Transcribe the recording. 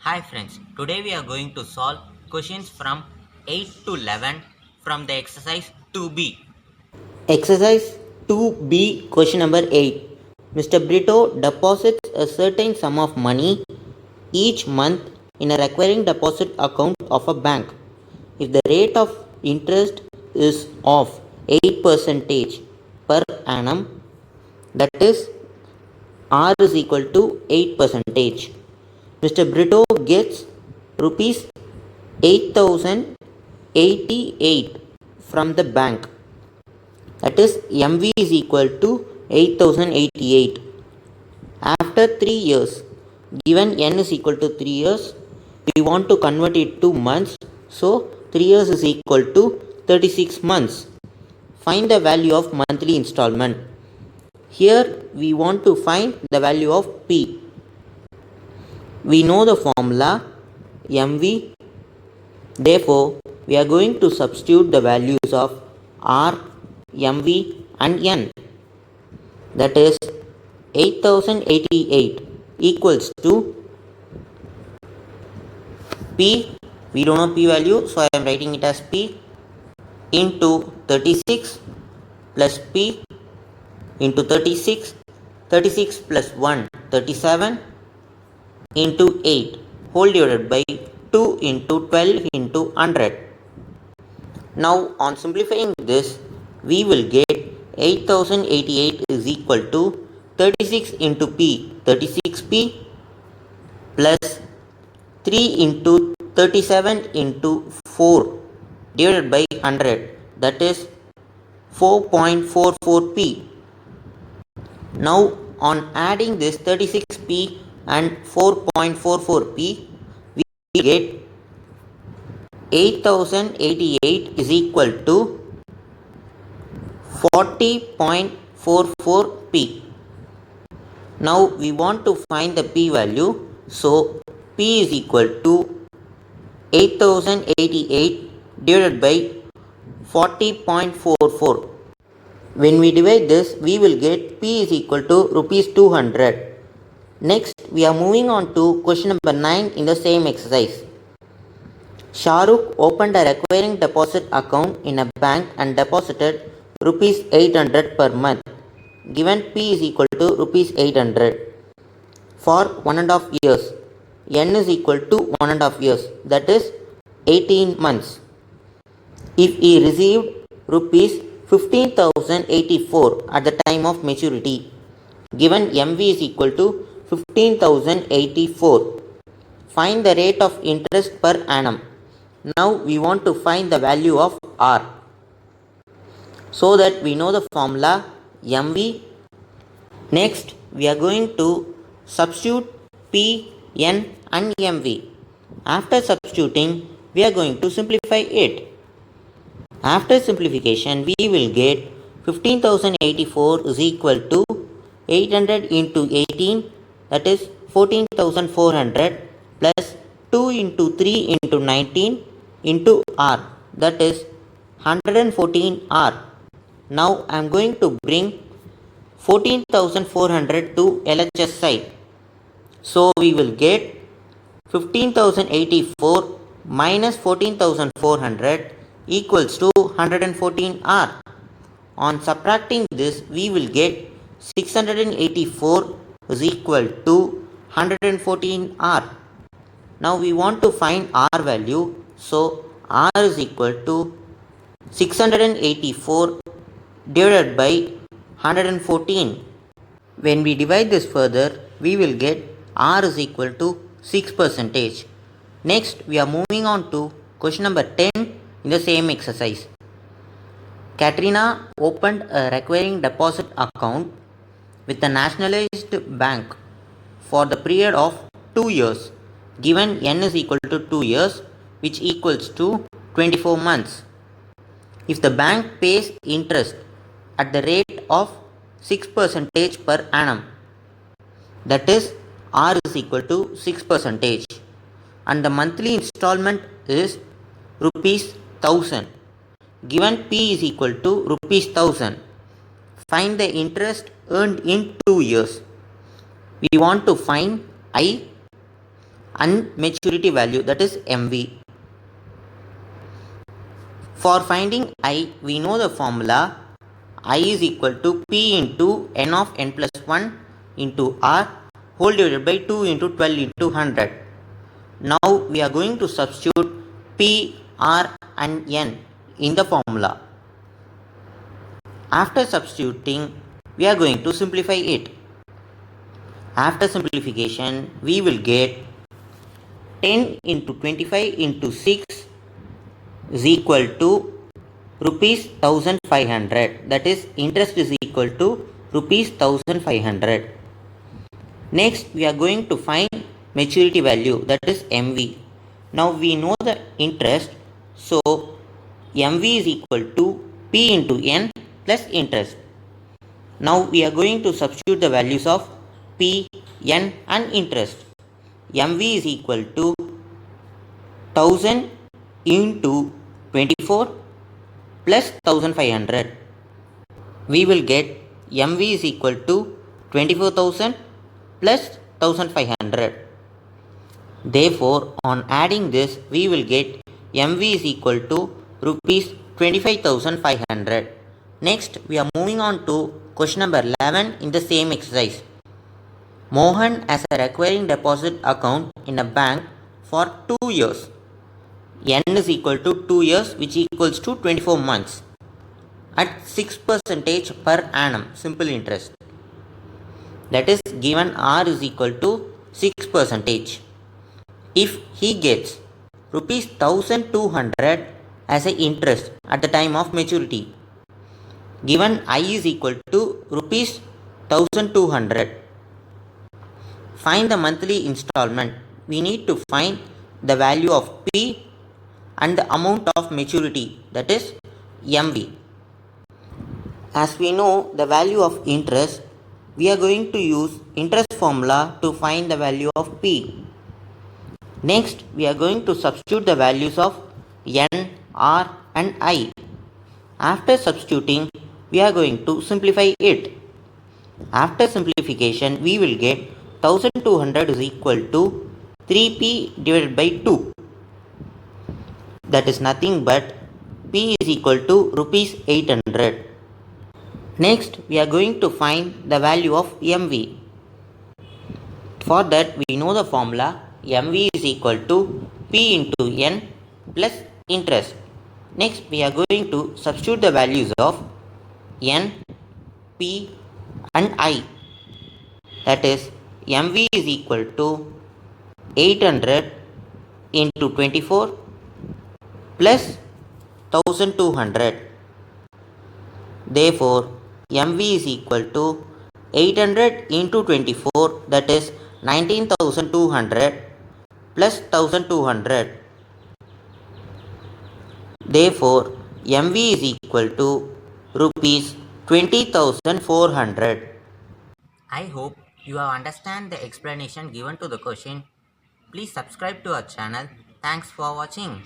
Hi friends, today we are going to solve questions from 8 to 11 from the exercise 2b. Exercise 2B, question number 8. Mr. Brito deposits a certain sum of money each month in a recurring deposit account of a bank. If the rate of interest is of 8% per annum, that is R is equal to 8%. Mr. Brito gets rupees 8088 from the bank. That is MV is equal to 8088. After 3 years, given n is equal to 3 years, we want to convert it to months. So 3 years is equal to 36 months. Find the value of monthly installment. Here we want to find the value of P. We know the formula MV. Therefore, we are going to substitute the values of R, MV and N. That is 8088 equals to P. We don't know P value, so I am writing it as P into 36 plus P into 36. 36 plus 1, 37 into 8 whole divided by 2 into 12 into 100. Now on simplifying this, we will get 8088 is equal to 36 into P, 36P plus 3 into 37 into 4 divided by 100, that is 4.44p. Now on adding this 36p and 4.44p, we get 8088 is equal to 40.44p. Now we want to find the p value, so p is equal to 8088 divided by 40.44. When we divide this, we will get p is equal to rupees 200. Next, we are moving on to question number 9 in the same exercise. Shahrukh opened a recurring deposit account in a bank and deposited rupees 800 per month. Given P is equal to rupees 800 for 1.5 years. N is equal to 1.5 years, that is 18 months. If he received rupees 15,084 at the time of maturity, given MV is equal to 15,084. Find the rate of interest per annum. Now we want to find the value of R. So that we know the formula MV. Next, we are going to substitute P, N and MV. After substituting, we are going to simplify it. After simplification, we will get 15,084 is equal to 800 into 18, that is 14,400 plus 2 into 3 into 19 into R, that is 114 R. Now I am going to bring 14,400 to LHS side. So we will get 15,084 minus 14,400 equals to 114 R. On subtracting this, we will get 684 is equal to 114 R. Now we want to find R value, so R is equal to 684 divided by 114. When we divide this further, we will get R is equal to 6%. Next, we are moving on to question number 10 in the same exercise. Katrina opened a recurring deposit account with a nationalized bank for the period of 2 years. Given N is equal to 2 years, which equals to 24 months. If the bank pays interest at the rate of 6% per annum, that is R is equal to 6%, and the monthly installment is rupees 1000. Given P is equal to rupees 1000, find the interest earned in 2 years. We want to find I. and maturity value, that is MV. For finding I, we know the formula I is equal to P into n of n plus 1 into R whole divided by 2 into 12 into 100. Now we are going to substitute P, R and N in the formula. After substituting, we are going to simplify it. After simplification, we will get 10 into 25 into 6 is equal to rupees 1500. That is, interest is equal to rupees 1500. Next, we are going to find maturity value, that is MV. Now we know the interest, so MV is equal to P into N plus interest. Now we are going to substitute the values of P, N and interest. MV is equal to 1000 into 24 plus 1500. We will get MV is equal to 24,000 plus 1500. Therefore, on adding this, we will get MV is equal to rupees 25,500. Next, we are moving on to question number 11 in the same exercise. Mohan has a recurring deposit account in a bank for 2 years. N is equal to 2 years, which equals to 24 months at 6% per annum simple interest. That is, given R is equal to 6%. If he gets rupees 1200 as a interest at the time of maturity, given I is equal to rupees 1200, find the monthly installment. We need to find the value of P and the amount of maturity, that is MV. As we know the value of interest, we are going to use interest formula to find the value of P. Next, we are going to substitute the values of N, R and I. After substituting, we are going to simplify it. After simplification, we will get 1200 is equal to 3P divided by 2. That is nothing but P is equal to rupees 800. Next, we are going to find the value of MV. For that, we know the formula MV is equal to P into N plus interest. Next, we are going to substitute the values of N, P and I. That is, MV is equal to 800 into 24 plus 1200. Therefore, MV is equal to 800 into 24, that is 19,200 plus 1200. Therefore, MV is equal to rupees 20,400. I hope you have understand the explanation given to the question. Please subscribe to our channel. Thanks for watching.